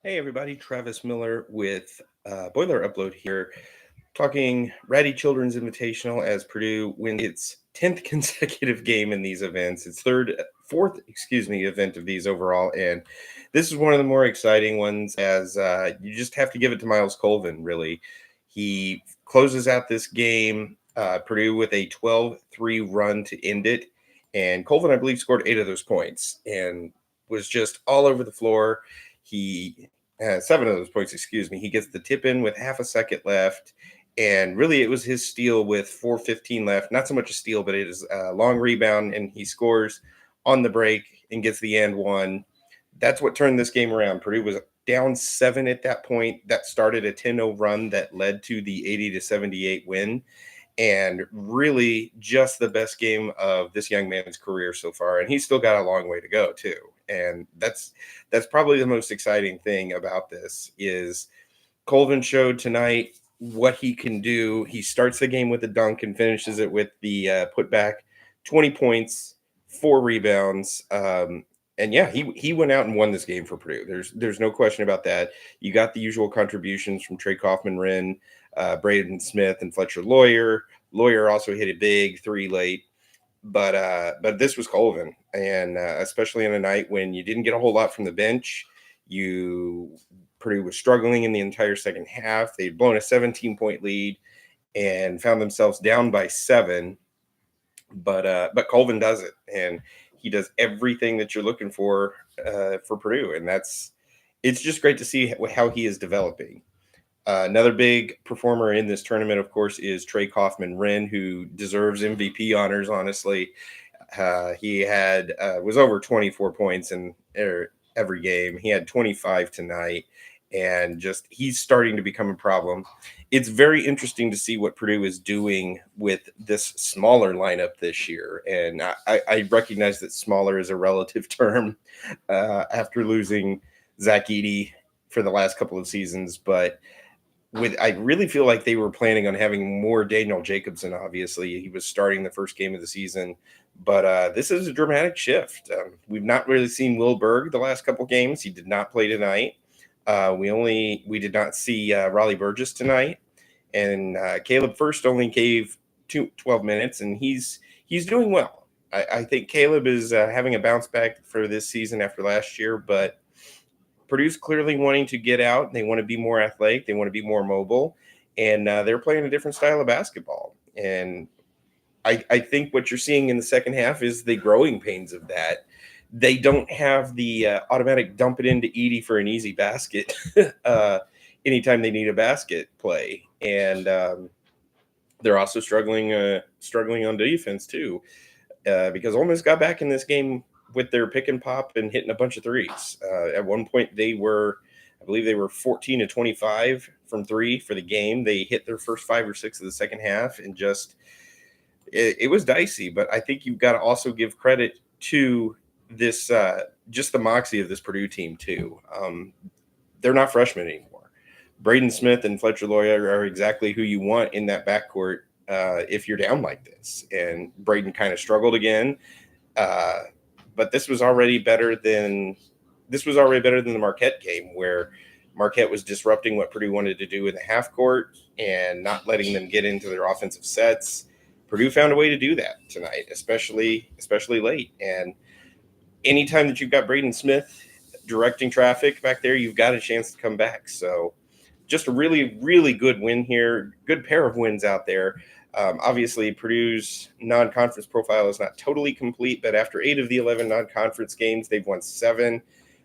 Hey everybody, Travis Miller with Boiler Upload here, talking Rady Children's Invitational as Purdue wins its 10th consecutive game in these events. Its fourth, event of these overall, and this is one of the more exciting ones as you just have to give it to Miles Colvin, really. He closes out this game, Purdue with a 12-3 run to end it, and Colvin, I believe, scored 8 of those points and was just all over the floor. He 7 of those points, excuse me. He gets the tip in with half a second left. And really, it was his steal with 4:15 left. Not so much a steal, but it is a long rebound, and he scores on the break and gets the and one. That's what turned this game around. Purdue was down 7 at that point. That started a 10-0 run that led to the 80-78 win. And really just the best game of this young man's career so far. And he's still got a long way to go too. And that's probably the most exciting thing about this is Colvin showed tonight what he can do. He starts the game with a dunk and finishes it with the putback, 20 points, 4 rebounds. And yeah, he went out and won this game for Purdue. There's no question about that. You got the usual contributions from Trey Kaufman-Wren, Braden Smith, and Fletcher Lawyer. Lawyer also hit a big 3 late. But this was Colvin, and especially on a night when you didn't get a whole lot from the bench, Purdue was struggling in the entire second half. They'd blown a 17-point lead and found themselves down by 7. But Colvin does it, and he does everything that you're looking for Purdue, and it's just great to see how he is developing. Another big performer in this tournament, of course, is Trey Kaufman-Wren, who deserves MVP honors. Honestly, he was over 24 points in every game. He had 25 tonight, and just he's starting to become a problem. It's very interesting to see what Purdue is doing with this smaller lineup this year, and I recognize that smaller is a relative term after losing Zach Edey for the last couple of seasons, but I really feel like they were planning on having more Daniel Jacobson. Obviously, he was starting the first game of the season, but this is a dramatic shift. We've not really seen Will Berg the last couple games. He did not play tonight. We did not see Raleigh Burgess tonight, and Caleb First only gave 12 minutes, and he's doing well. I think Caleb is having a bounce back for this season after last year, but Purdue's clearly wanting to get out. They want to be more athletic. They want to be more mobile, and they're playing a different style of basketball. And I think what you're seeing in the second half is the growing pains of that. They don't have the automatic dump it into Edey for an easy basket anytime they need a basket play, and they're also struggling on defense too, because Ole Miss got back in this game with their pick and pop and hitting a bunch of threes. At one point, I believe they were 14 to 25 from 3 for the game. They hit their first 5 or 6 of the second half, and it was dicey. But I think you've got to also give credit to this, just the moxie of this Purdue team too. They're not freshmen anymore. Braden Smith and Fletcher Lawyer are exactly who you want in that backcourt if you're down like this. And Braden kind of struggled again. But this was already better than the Marquette game, where Marquette was disrupting what Purdue wanted to do in the half court and not letting them get into their offensive sets. Purdue found a way to do that tonight, especially late. And anytime that you've got Braden Smith directing traffic back there, you've got a chance to come back. So just a really, really good win here. Good pair of wins out there. Obviously, Purdue's non-conference profile is not totally complete, but after 8 of the 11 non-conference games, they've won 7.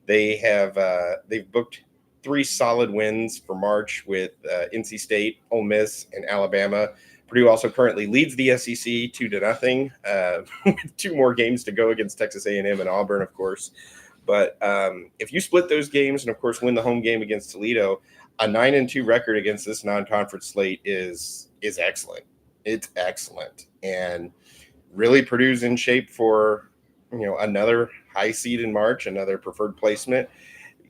They've booked 3 solid wins for March with NC State, Ole Miss, and Alabama. Purdue also currently leads the SEC 2-0, with 2 more games to go against Texas A&M and Auburn, of course. But if you split those games and, of course, win the home game against Toledo, a 9-2 record against this non-conference slate is excellent. It's excellent, and really Purdue's in shape for another high seed in March, another preferred placement.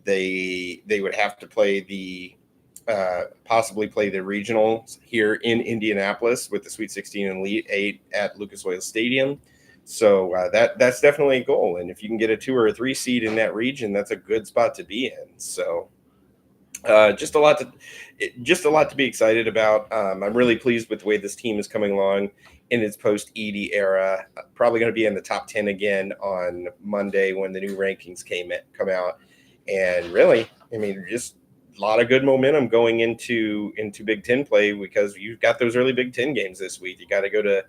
They would have to play possibly play the regionals here in Indianapolis with the Sweet 16 and Elite 8 at Lucas Oil Stadium. So that's definitely a goal, and if you can get a 2 or a 3 seed in that region, that's a good spot to be in. So Just just a lot to be excited about. I'm really pleased with the way this team is coming along in its post Edie era. Probably going to be in the top 10 again on Monday when the new rankings come out. And really, I mean, just a lot of good momentum going into Big Ten play because you've got those early Big Ten games this week. You got to go to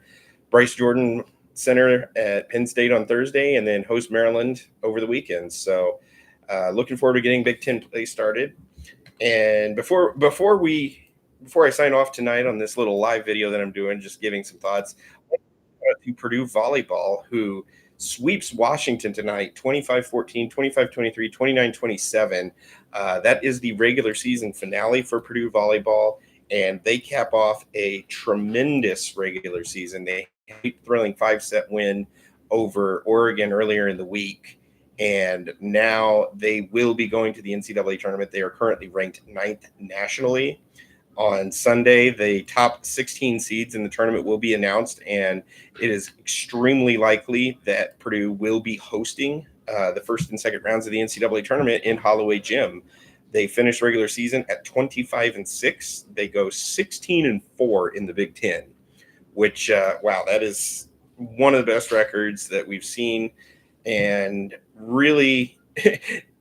Bryce Jordan Center at Penn State on Thursday, and then host Maryland over the weekend. So, looking forward to getting Big Ten play started. And before I sign off tonight on this little live video that I'm doing, just giving some thoughts to Purdue volleyball, who sweeps Washington tonight 25-14, 25-23, 29-27. That is the regular season finale for Purdue volleyball, and they cap off a tremendous regular season. They had a thrilling 5-set win over Oregon earlier in the week, and now they will be going to the NCAA tournament. They are currently ranked 9th nationally. On Sunday, the top 16 seeds in the tournament will be announced, and it is extremely likely that Purdue will be hosting the first and second rounds of the NCAA tournament in Holloway Gym. They finished regular season at 25-6. They go 16-4 in the Big Ten, which wow, that is one of the best records that we've seen, and really,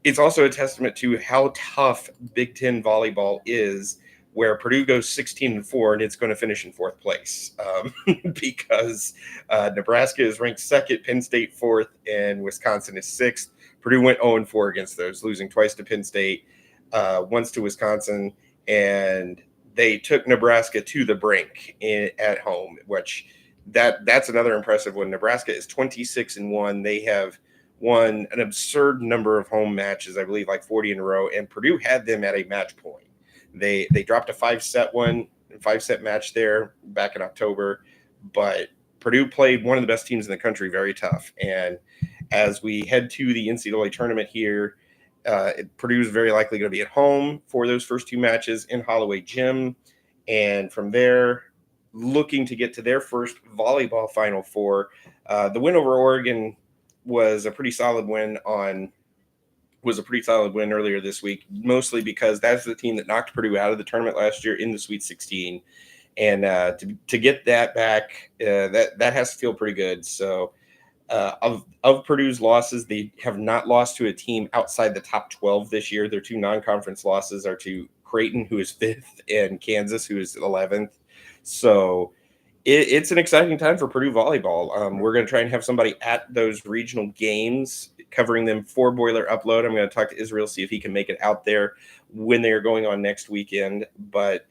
it's also a testament to how tough Big Ten volleyball is, where Purdue goes 16-4 and it's going to finish in fourth place because Nebraska is ranked second, Penn State fourth, and Wisconsin is sixth. Purdue went 0-4 against those, losing twice to Penn State, once to Wisconsin, and they took Nebraska to the brink at home, which that's another impressive one. Nebraska is 26-1. They have won an absurd number of home matches, I believe like 40 in a row, and Purdue had them at a match point. They dropped a 5-set match there back in October, but Purdue played one of the best teams in the country, very tough. And as we head to the NCAA tournament here, Purdue is very likely going to be at home for those first two matches in Holloway Gym, and from there, looking to get to their first volleyball Final Four. The win over Oregon was a pretty solid win earlier this week, mostly because that's the team that knocked Purdue out of the tournament last year in the Sweet 16. And to get that back, that has to feel pretty good. So of Purdue's losses, they have not lost to a team outside the top 12 this year. Their two non-conference losses are to Creighton, who is 5th, and Kansas, who is 11th. So it's an exciting time for Purdue volleyball. We're going to try and have somebody at those regional games covering them for Boiler Upload. I'm going to talk to Israel, see if he can make it out there when they are going on next weekend. But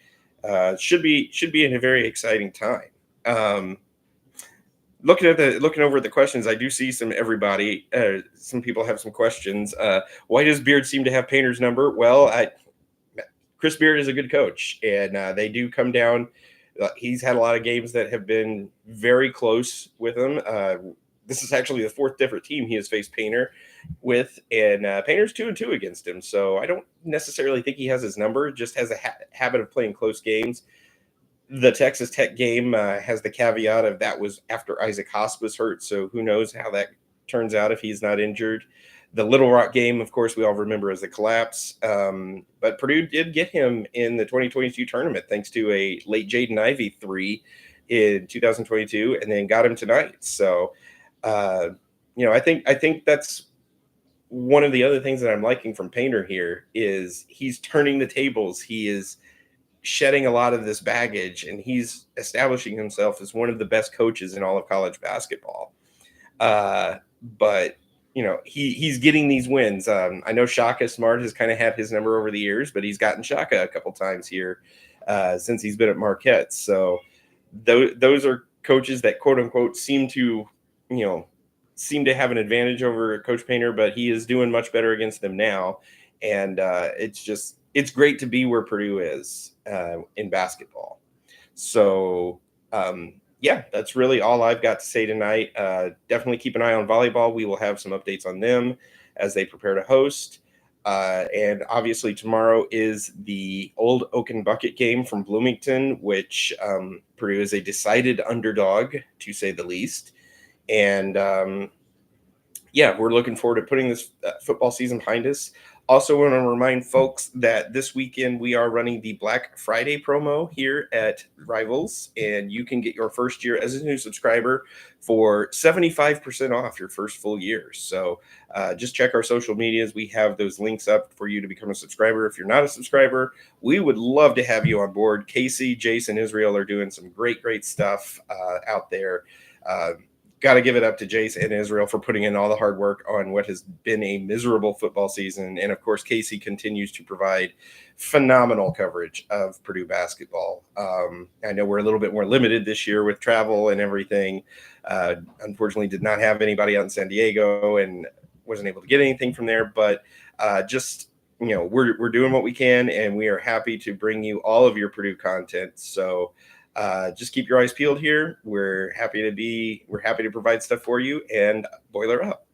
should be in a very exciting time. Looking over the questions, I do see some people have some questions. Why does Beard seem to have Painter's number? Well, Chris Beard is a good coach, and they do come down. He's had a lot of games that have been very close with him. This is actually the 4th different team he has faced Painter with, and Painter's 2-2 against him. So I don't necessarily think he has his number, just has a habit of playing close games. The Texas Tech game has the caveat of that was after Isaac Haas was hurt, so who knows how that turns out if he's not injured. The Little Rock game, of course, we all remember as a collapse, but Purdue did get him in the 2022 tournament thanks to a late Jaden Ivey 3 in 2022, and then got him tonight. So, I think that's one of the other things that I'm liking from Painter here is he's turning the tables. He is shedding a lot of this baggage, and he's establishing himself as one of the best coaches in all of college basketball. But he's getting these wins. I know Shaka Smart has kind of had his number over the years, but he's gotten Shaka a couple times here since he's been at Marquette. So those are coaches that quote unquote seem to have an advantage over Coach Painter, but he is doing much better against them now. And it's great to be where Purdue is in basketball. So, that's really all I've got to say tonight. Definitely keep an eye on volleyball. We will have some updates on them as they prepare to host. And obviously tomorrow is the Old Oaken Bucket game from Bloomington, which Purdue is a decided underdog, to say the least. And we're looking forward to putting this football season behind us. Also, want to remind folks that this weekend we are running the Black Friday promo here at Rivals, and you can get your first year as a new subscriber for 75% off your first full year. So just check our social medias. We have those links up for you to become a subscriber. If you're not a subscriber, we would love to have you on board. Casey, Jason, Israel are doing some great stuff out there. Got to give it up to Jace and Israel for putting in all the hard work on what has been a miserable football season. And of course, Casey continues to provide phenomenal coverage of Purdue basketball. I know we're a little bit more limited this year with travel and everything. Unfortunately, did not have anybody out in San Diego and wasn't able to get anything from there. But just, we're doing what we can, and we are happy to bring you all of your Purdue content. So just keep your eyes peeled here. We're happy to provide stuff for you, and boiler up.